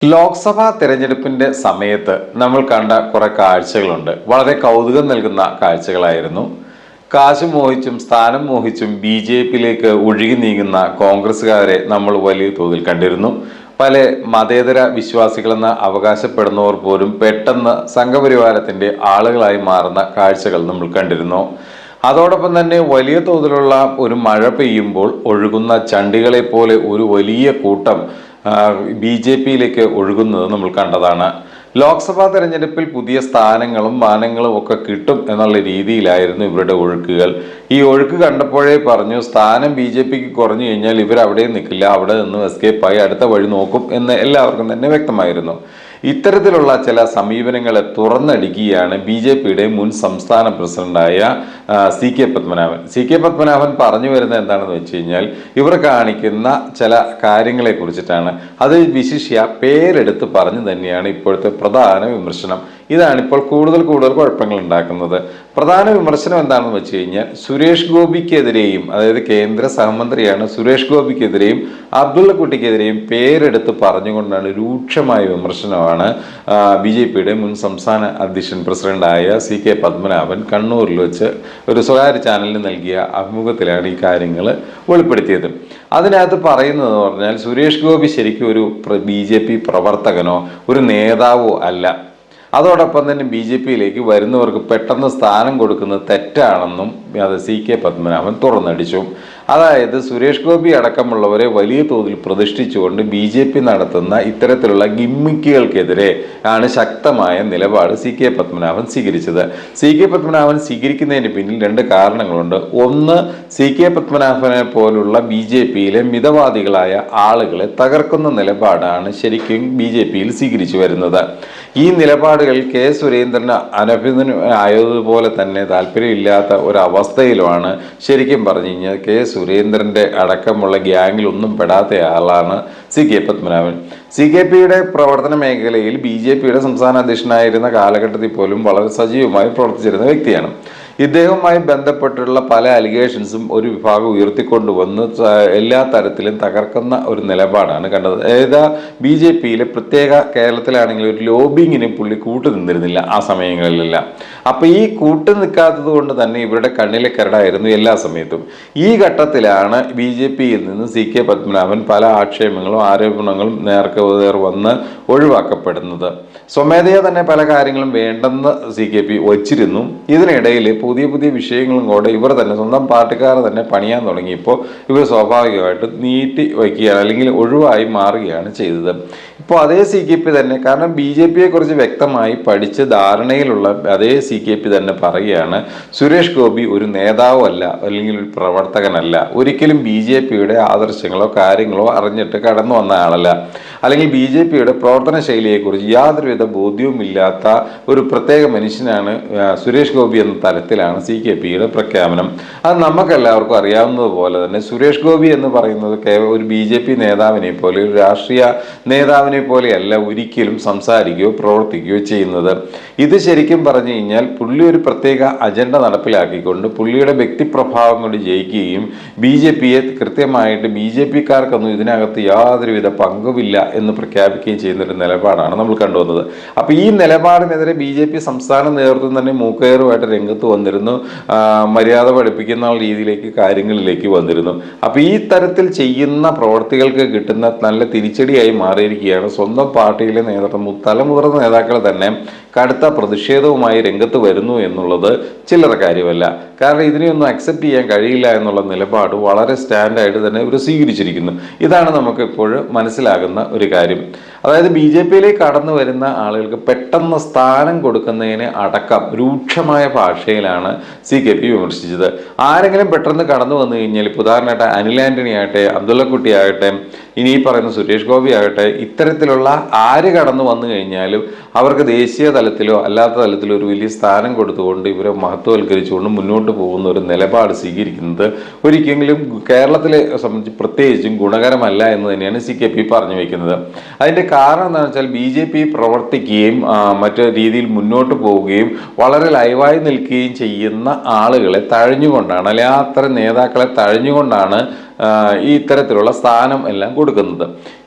ലോക്സഭാ തെരഞ്ഞെടുപ്പിന്റെ സമയത്ത് നമ്മൾ കണ്ട കുറെ കാഴ്ചകളുണ്ട്. വളരെ കൗതുകം നൽകുന്ന കാഴ്ചകളായിരുന്നു. കാശ് മോഹിച്ചും സ്ഥാനം മോഹിച്ചും ബി.ജെ.പിയിലേക്ക് ഒഴുകി നീങ്ങുന്ന കോൺഗ്രസ്സുകാരെ നമ്മൾ വലിയ തോതിൽ കണ്ടിരുന്നു. പല മതേതര വിശ്വാസികളെന്ന് അവകാശപ്പെടുന്നവർ പോലും പെട്ടെന്ന് സംഘപരിവാരത്തിന്റെ ആളുകളായി മാറുന്ന കാഴ്ചകൾ നമ്മൾ കണ്ടിരുന്നു. അതോടൊപ്പം തന്നെ വലിയ തോതിലുള്ള ഒരു മഴ പെയ്യുമ്പോൾ ഒഴുകുന്ന ചണ്ടികളെ പോലെ ഒരു വലിയ കൂട്ടം ബി.ജെ.പിയിലേക്ക് ഒഴുകുന്നത് നമ്മൾ കണ്ടതാണ്. ലോക്സഭാ തെരഞ്ഞെടുപ്പിൽ പുതിയ സ്ഥാനങ്ങളും മാനങ്ങളും ഒക്കെ കിട്ടും എന്നുള്ള രീതിയിലായിരുന്നു ഇവരുടെ ഒഴുക്കുകൾ. ഈ ഒഴുക്ക് കണ്ടപ്പോഴേ പറഞ്ഞു, സ്ഥാനം ബി.ജെ.പിക്ക് കുറഞ്ഞു കഴിഞ്ഞാൽ ഇവർ അവിടെ നിൽക്കില്ല, അവിടെ നിന്ന് എസ്കേപ്പായി അടുത്ത വഴി നോക്കും എന്ന് എല്ലാവർക്കും തന്നെ വ്യക്തമായിരുന്നു. ഇത്തരത്തിലുള്ള ചില സമീപനങ്ങളെ തുറന്നടിക്കുകയാണ് ബി.ജെ.പിയുടെ മുൻ സംസ്ഥാന പ്രസിഡന്റായ സി.കെ. പത്മനാഭൻ. സി.കെ. പത്മനാഭൻ പറഞ്ഞു വരുന്നത് എന്താണെന്ന് വെച്ച് കഴിഞ്ഞാൽ, ഇവർ കാണിക്കുന്ന ചില കാര്യങ്ങളെ കുറിച്ചിട്ടാണ്. അത് വിശിഷ്യ പേരെടുത്ത് പറഞ്ഞു തന്നെയാണ് ഇപ്പോഴത്തെ പ്രധാന വിമർശനം. ഇതാണിപ്പോൾ കൂടുതൽ കുഴപ്പങ്ങൾ ഉണ്ടാക്കുന്നത്. പ്രധാന വിമർശനം എന്താണെന്ന് വെച്ച് കഴിഞ്ഞാൽ, സുരേഷ് ഗോപിക്കെതിരെയും, അതായത് കേന്ദ്ര സഹമന്ത്രിയാണ്, സുരേഷ് ഗോപിക്കെതിരെയും അബ്ദുള്ളക്കുട്ടിക്കെതിരെയും പേരെടുത്ത് പറഞ്ഞുകൊണ്ടാണ് രൂക്ഷമായ വിമർശനമാണ് ബി.ജെ.പിയുടെ മുൻ സംസ്ഥാന അധ്യക്ഷൻ പ്രസിഡന്റായ സി.കെ. പത്മനാഭൻ കണ്ണൂരിൽ വെച്ച് ഒരു സ്വകാര്യ ചാനലിന് നൽകിയ അഭിമുഖത്തിലാണ് ഈ കാര്യങ്ങൾ വെളിപ്പെടുത്തിയത്. അതിനകത്ത് പറയുന്നത് പറഞ്ഞാൽ, സുരേഷ് ഗോപി ശരിക്കും ഒരു ബി.ജെ.പി പ്രവർത്തകനോ ഒരു നേതാവോ അല്ല. അതോടൊപ്പം തന്നെ ബി.ജെ.പിയിലേക്ക് വരുന്നവർക്ക് പെട്ടെന്ന് സ്ഥാനം കൊടുക്കുന്നത് തെറ്റാണെന്നും അത് സി.കെ. പത്മനാഭൻ തുറന്നടിച്ചു. അതായത് സുരേഷ് ഗോപി അടക്കമുള്ളവരെ വലിയ തോതിൽ പ്രതിഷ്ഠിച്ചുകൊണ്ട് ബി.ജെ.പി നടത്തുന്ന ഇത്തരത്തിലുള്ള ഗിമ്മിക്കുകൾക്കെതിരെ ആണ് ശക്തമായ നിലപാട് സി.കെ. പത്മനാഭൻ സ്വീകരിച്ചത്. സി.കെ. പത്മനാഭൻ സ്വീകരിക്കുന്നതിന് പിന്നിൽ രണ്ട് കാരണങ്ങളുണ്ട്. ഒന്ന്, സി.കെ. പത്മനാഭനെ പോലുള്ള ബി.ജെ.പിയിലെ മിതവാദികളായ ആളുകളെ തകർക്കുന്ന നിലപാടാണ് ശരിക്കും ബി.ജെ.പിയിൽ സ്വീകരിച്ചു വരുന്നത്. ഈ നിലപാടുകൾ കെ സുരേന്ദ്രന് അനഭിനയതുപോലെ തന്നെ താല്പര്യമില്ലാത്ത ഒരവസ്ഥയിലുമാണ് ശരിക്കും പറഞ്ഞു കഴിഞ്ഞാൽ കെ സുരേന്ദ്രന്റെ അടക്കമുള്ള ഗ്യാങ്ങിൽ ഒന്നും പെടാത്ത ആളാണ് സി.കെ. പത്മനാഭൻ. സി.കെ.പിയുടെ പ്രവർത്തന മേഖലയിൽ ബി.ജെ.പിയുടെ സംസ്ഥാന അധ്യക്ഷനായിരുന്ന കാലഘട്ടത്തിൽ പോലും വളരെ സജീവമായി പ്രവർത്തിച്ചിരുന്ന വ്യക്തിയാണ്. ഇദ്ദേഹവുമായി ബന്ധപ്പെട്ടുള്ള പല അലിഗേഷൻസും ഒരു വിഭാഗം ഉയർത്തിക്കൊണ്ടുവന്ന് എല്ലാ തരത്തിലും തകർക്കുന്ന ഒരു നിലപാടാണ് കണ്ടത്. അതായത് ബി.ജെ.പിയിലെ പ്രത്യേക കേരളത്തിലാണെങ്കിൽ ഒരു ലോബിങ്ങിന് പുള്ളി കൂട്ടുനിന്നിരുന്നില്ല ആ സമയങ്ങളിലെല്ലാം. അപ്പൊ ഈ കൂട്ടു നിൽക്കാത്തത് കൊണ്ട് തന്നെ ഇവരുടെ കണ്ണിലെ കരടായിരുന്നു എല്ലാ സമയത്തും. ഈ ഘട്ടത്തിലാണ് ബി.ജെ.പിയിൽ നിന്ന് സി.കെ. പത്മനാഭൻ പല ആക്ഷേപങ്ങളും ആരോപണങ്ങളും നേർക്ക് വന്ന് ഒഴിവാക്കപ്പെടുന്നത്. സ്വമേധയാ തന്നെ പല കാര്യങ്ങളും വേണ്ടെന്ന് സി.കെ.പി വച്ചിരുന്നു. ഇതിനിടയിൽ പുതിയ വിഷയങ്ങളും കൂടെ ഇവർ തന്നെ സ്വന്തം പാർട്ടിക്കാർ തന്നെ പണിയാൻ തുടങ്ങിയപ്പോൾ ഇവർ സ്വാഭാവികമായിട്ട് നീട്ടി വയ്ക്കുകയാണ്, അല്ലെങ്കിൽ ഒഴിവായി മാറുകയാണ് ചെയ്തത്. ഇപ്പോൾ അതേ സി.കെ.പി തന്നെ, കാരണം ബി.ജെ.പിയെ കുറിച്ച് വ്യക്തമായി പഠിച്ച് ധാരണയിലുള്ള അതേ സി.കെ.പി തന്നെ പറയുകയാണ്, സുരേഷ് ഗോപി ഒരു നേതാവോ അല്ല, അല്ലെങ്കിൽ ഒരു പ്രവർത്തകനല്ല, ഒരിക്കലും ബി.ജെ.പിയുടെ ആദർശങ്ങളോ കാര്യങ്ങളോ അറിഞ്ഞിട്ട് കടന്നു വന്ന ആളല്ല, അല്ലെങ്കിൽ ബി.ജെ.പിയുടെ പ്രവർത്തന ശൈലിയെക്കുറിച്ച് യാതൊരുവിധ ബോധ്യവുമില്ലാത്ത ഒരു പ്രത്യേക മനുഷ്യനാണ് സുരേഷ് ഗോപി എന്ന തലത്തിലാണ് സി.കെ.പിയുടെ പ്രഖ്യാപനം. അത് നമുക്കെല്ലാവർക്കും അറിയാവുന്നതുപോലെ തന്നെ സുരേഷ് ഗോപി എന്ന് പറയുന്നത് ഒരു ബി.ജെ.പി നേതാവിനെ പോലെ, ഒരു രാഷ്ട്രീയ നേതാവിനെ പോലെയല്ല ഒരിക്കലും സംസാരിക്കുകയോ പ്രവർത്തിക്കുകയോ ചെയ്യുന്നത്. ഇത് ശരിക്കും പറഞ്ഞു കഴിഞ്ഞാൽ പുള്ളി ഒരു പ്രത്യേക അജണ്ട നടപ്പിലാക്കിക്കൊണ്ട് പുള്ളിയുടെ വ്യക്തിപ്രഭാവം കൊണ്ട് ജയിക്കുകയും ബി.ജെ.പിയെ കൃത്യമായിട്ട് ബി.ജെ.പിക്കാർക്കൊന്നും ഇതിനകത്ത് യാതൊരുവിധ പങ്കുമില്ല എന്ന് പ്രഖ്യാപിക്കുകയും ചെയ്യുന്ന ഒരു നിലപാടാണ് നമ്മൾ കണ്ടുവന്നത്. അപ്പൊ ഈ നിലപാടിനെതിരെ ബി.ജെ.പി സംസ്ഥാന നേതൃത്വം തന്നെ മൂക്കയറുമായിട്ട് രംഗത്ത് വന്നിരുന്നു, മര്യാദ പഠിപ്പിക്കുന്ന രീതിയിലേക്ക് കാര്യങ്ങളിലേക്ക് വന്നിരുന്നു. അപ്പൊ ഈ തരത്തിൽ ചെയ്യുന്ന പ്രവർത്തികൾക്ക് കിട്ടുന്ന നല്ല തിരിച്ചടിയായി മാറിയിരിക്കുകയാണ് സ്വന്തം പാർട്ടിയിലെ നേതൃത്വം. തലമുതിർന്ന നേതാക്കൾ തന്നെ കടുത്ത പ്രതിഷേധവുമായി രംഗത്ത് വരുന്നു എന്നുള്ളത് ചില്ലറ കാര്യമല്ല. കാരണം ഇതിനെയൊന്നും അക്സെപ്റ്റ് ചെയ്യാൻ കഴിയില്ല എന്നുള്ള നിലപാട് വളരെ സ്റ്റാൻഡായിട്ട് തന്നെ ഇവർ സ്വീകരിച്ചിരിക്കുന്നു. ഇതാണ് നമുക്ക് ഇപ്പോൾ മനസ്സിലാകുന്ന ഒരു കാര്യം. അതായത് ബി.ജെ.പിയിലേക്ക് കടന്നു വരുന്ന ആളുകൾക്ക് പെട്ടെന്ന് സ്ഥാനം കൊടുക്കുന്നതിന് അടക്കം രൂക്ഷമായ ഭാഷയിലാണ് സി.കെ.പി വിമർശിച്ചത്. ആരെങ്കിലും പെട്ടെന്ന് കടന്നു വന്നു കഴിഞ്ഞാൽ, ഇപ്പോൾ ഉദാഹരണമായിട്ട് അനിൽ ആന്റണി ആകട്ടെ, അബ്ദുള്ളക്കുട്ടി ആകട്ടെ, ഇനി പറയുന്ന സുരേഷ് ഗോപി ആകട്ടെ, ഇത്തരത്തിലുള്ള ആര് കടന്നു വന്നു കഴിഞ്ഞാലും അവർക്ക് ദേശീയ തലത്തിലോ അല്ലാത്ത തലത്തിലോ ഒരു വലിയ സ്ഥാനം കൊടുത്തുകൊണ്ട് ഇവരെ മഹത്വവൽക്കരിച്ചുകൊണ്ട് മുന്നോട്ട് പോകുന്ന ഒരു നിലപാട് സ്വീകരിക്കുന്നത് ഒരിക്കലും കേരളത്തിലെ സംബന്ധിച്ച് പ്രത്യേകിച്ചും ഗുണകരമല്ല എന്ന് തന്നെയാണ് സി.കെ.പി പറഞ്ഞു വയ്ക്കുന്നത്. അതിന്റെ കാരണം എന്താണെന്ന് വെച്ചാൽ ബി.ജെ.പി പ്രവർത്തിക്കുകയും മറ്റു രീതിയിൽ മുന്നോട്ട് പോവുകയും വളരെ ലൈവായി നിൽക്കുകയും ചെയ്യുന്ന ആളുകളെ തഴഞ്ഞുകൊണ്ടാണ്, അല്ലെങ്കിൽ അത്തരം നേതാക്കളെ തഴഞ്ഞുകൊണ്ടാണ് ഈ ഇത്തരത്തിലുള്ള സ്ഥാനം എല്ലാം കൊടുക്കുന്നത്.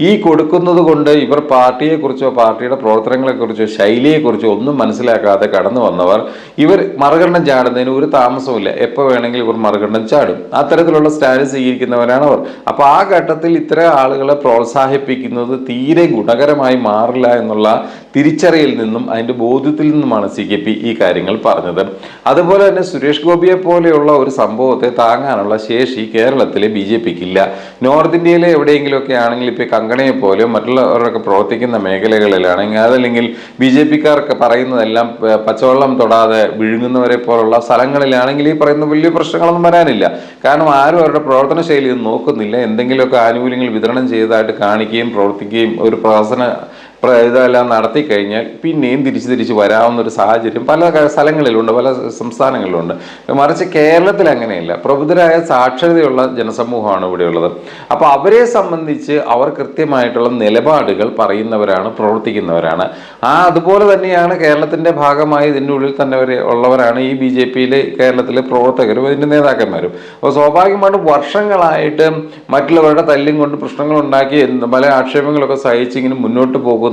ഈ കൊടുക്കുന്നത് കൊണ്ട് ഇവർ പാർട്ടിയെക്കുറിച്ചോ പാർട്ടിയുടെ പ്രവർത്തനങ്ങളെക്കുറിച്ചോ ശൈലിയെക്കുറിച്ചോ ഒന്നും മനസ്സിലാക്കാതെ കടന്നു വന്നവർ ഇവർ മറുകണ്ഠം ചാടുന്നതിന് ഒരു താമസമില്ല. എപ്പോൾ വേണമെങ്കിലും ഇവർ മറുകണ്ഠം ചാടും. അത്തരത്തിലുള്ള സ്റ്റാൻഡ് സ്വീകരിക്കുന്നവരാണ് അവർ. അപ്പോൾ ആ ഘട്ടത്തിൽ ഇത്തരം ആളുകളെ പ്രോത്സാഹിപ്പിക്കുന്നത് തീരെ ഗുണകരമായി മാറില്ല എന്നുള്ള തിരിച്ചറിയിൽ നിന്നും അതിൻ്റെ ബോധ്യത്തിൽ നിന്നുമാണ് CKP ഈ കാര്യങ്ങൾ പറഞ്ഞത്. അതുപോലെ തന്നെ സുരേഷ് ഗോപിയെ പോലെയുള്ള ഒരു സംഭവത്തെ താങ്ങാനുള്ള ശേഷി കേരളത്തിലെ BJPക്ക് ഇല്ല. നോർത്ത് ഇന്ത്യയിലെ എവിടെയെങ്കിലുമൊക്കെ ആണെങ്കിൽ ഇപ്പോൾ കങ്കണയെ പോലെയോ മറ്റുള്ളവരൊക്കെ പ്രവർത്തിക്കുന്ന മേഖലകളിലാണെങ്കിൽ അതല്ലെങ്കിൽ BJPക്കാർക്ക് പറയുന്നതെല്ലാം പച്ചവെള്ളം തൊടാതെ വിഴുങ്ങുന്നവരെ പോലുള്ള സ്ഥലങ്ങളിലാണെങ്കിൽ ഈ പറയുന്ന വലിയ പ്രശ്നങ്ങളൊന്നും വരാനില്ല. കാരണം ആരും അവരുടെ പ്രവർത്തന ശൈലി ഒന്നും നോക്കുന്നില്ല. എന്തെങ്കിലുമൊക്കെ ആനുകൂല്യങ്ങൾ വിതരണം ചെയ്തതായിട്ട് കാണിക്കുകയും പ്രവർത്തിക്കുകയും ഒരു ഇതെല്ലാം നടത്തി കഴിഞ്ഞാൽ പിന്നെയും തിരിച്ച് വരാവുന്ന ഒരു സാഹചര്യം പല സ്ഥലങ്ങളിലുണ്ട്, പല സംസ്ഥാനങ്ങളിലുണ്ട്. മറിച്ച് കേരളത്തിൽ അങ്ങനെയല്ല. പ്രബുദ്ധരായ സാക്ഷരതയുള്ള ജനസമൂഹമാണ് ഇവിടെയുള്ളത്. അപ്പോൾ അവരെ സംബന്ധിച്ച് അവർ കൃത്യമായിട്ടുള്ള നിലപാടുകൾ പറയുന്നവരാണ്, പ്രവർത്തിക്കുന്നവരാണ്. അതുപോലെ തന്നെയാണ് കേരളത്തിൻ്റെ ഭാഗമായി ഇതിൻ്റെ ഉള്ളിൽ തന്നെ ഉള്ളവരാണ് ഈ BJPയിലെ കേരളത്തിലെ പ്രവർത്തകരും ഇതിൻ്റെ നേതാക്കന്മാരും. അപ്പോൾ സ്വാഭാവികമായിട്ടും വർഷങ്ങളായിട്ട് മറ്റുള്ളവരുടെ തല്ലും കൊണ്ട് പ്രശ്നങ്ങൾ ഉണ്ടാക്കി പല ആക്ഷേപങ്ങളൊക്കെ സഹിച്ച് ഇങ്ങനെ മുന്നോട്ട് പോകുന്ന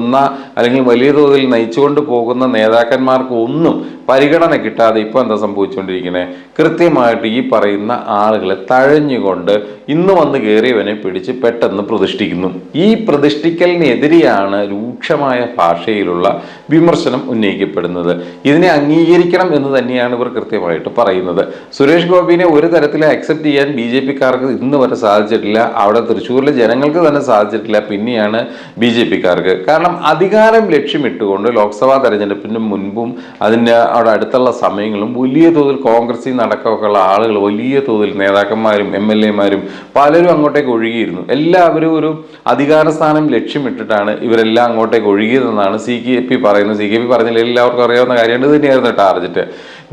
അല്ലെങ്കിൽ വലിയ തോതിൽ നയിച്ചുകൊണ്ട് പോകുന്ന നേതാക്കന്മാർക്ക് ഒന്നും പരിഗണന കിട്ടാതെ ഇപ്പോൾ എന്താ സംഭവിച്ചുകൊണ്ടിരിക്കുന്നത്? കൃത്യമായിട്ട് ഈ പറയുന്ന ആളുകളെ തഴഞ്ഞുകൊണ്ട് ഇന്ന് വന്ന് കയറിയവനെ പിടിച്ച് പെട്ടെന്ന് പ്രതിഷ്ഠിക്കുന്നു. ഈ പ്രതിഷ്ഠിക്കലിനെതിരെയാണ് രൂക്ഷമായ ഭാഷയിലുള്ള വിമർശനം ഉന്നയിക്കപ്പെടുന്നത്. ഇതിനെ അംഗീകരിക്കണം എന്ന് തന്നെയാണ് ഇവർ കൃത്യമായിട്ട് പറയുന്നത്. സുരേഷ് ഗോപിനെ ഒരു തരത്തിൽ അക്സെപ്റ്റ് ചെയ്യാൻ BJPക്കാർക്ക് ഇന്ന് വരെ സാധിച്ചിട്ടില്ല. അവിടെ തൃശ്ശൂരിലെ ജനങ്ങൾക്ക് തന്നെ സാധിച്ചിട്ടില്ല. പിന്നെയാണ് BJPക്കാർക്ക്. കാരണം അധികാരം ലക്ഷ്യമിട്ടുകൊണ്ട് ലോക്സഭാ തെരഞ്ഞെടുപ്പിന് മുൻപും അതിൻ്റെ അവിടെ അടുത്തുള്ള സമയങ്ങളും വലിയ തോതിൽ കോൺഗ്രസിൽ നടക്കമൊക്കെ ഉള്ള ആളുകൾ വലിയ തോതിൽ നേതാക്കന്മാരും MLAമാരും പലരും അങ്ങോട്ടേക്ക് ഒഴുകിയിരുന്നു. എല്ലാവരും ഒരു അധികാര സ്ഥാനം ലക്ഷ്യമിട്ടിട്ടാണ് ഇവരെല്ലാം അങ്ങോട്ടേക്ക് ഒഴുകിയതെന്നാണ് CKP പറയുന്നത്. CKP പറഞ്ഞാൽ എല്ലാവർക്കും അറിയാവുന്ന കാര്യമാണ്. ഇത് തന്നെയായിരുന്നു ടാർഗറ്റ്.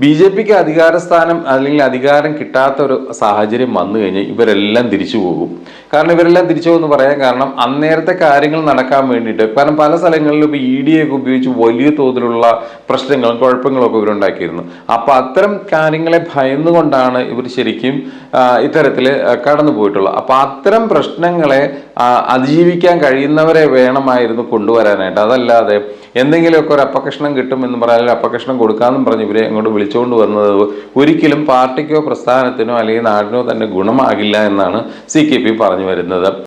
BJPക്ക് അധികാരസ്ഥാനം അല്ലെങ്കിൽ അധികാരം കിട്ടാത്ത ഒരു സാഹചര്യം വന്നു കഴിഞ്ഞാൽ ഇവരെല്ലാം തിരിച്ചു പോകും. കാരണം ഇവരെല്ലാം തിരിച്ചു പോകുമെന്ന് പറയാൻ കാരണം അന്നേരത്തെ കാര്യങ്ങൾ നടക്കാൻ വേണ്ടിയിട്ട്, കാരണം പല സ്ഥലങ്ങളിലും ഇപ്പോൾ ED ഒക്കെ ഉപയോഗിച്ച് വലിയ തോതിലുള്ള പ്രശ്നങ്ങളും കുഴപ്പങ്ങളും ഒക്കെ ഇവരുണ്ടാക്കിയിരുന്നു. അപ്പോൾ അത്തരം കാര്യങ്ങളെ ഭയന്നുകൊണ്ടാണ് ഇവർ ശരിക്കും ഇത്തരത്തിൽ കടന്നു പോയിട്ടുള്ളത്. അപ്പോൾ അത്തരം പ്രശ്നങ്ങളെ അതിജീവിക്കാൻ കഴിയുന്നവരെ വേണമായിരുന്നു കൊണ്ടുവരാനായിട്ട്. അതല്ലാതെ എന്തെങ്കിലുമൊക്കെ ഒരു അപകർഷണം കിട്ടുമെന്ന് പറഞ്ഞാൽ അപകർഷണം കൊടുക്കാമെന്നും പറഞ്ഞ് ഇവരെ അങ്ങോട്ട് വിളിച്ചുകൊണ്ട് വന്നത് ഒരിക്കലും പാർട്ടിക്കോ പ്രസ്ഥാനത്തിനോ അല്ലെങ്കിൽ നാടിനോ തന്നെ ഗുണമാകില്ല എന്നാണ് CKP പറഞ്ഞു വരുന്നത്.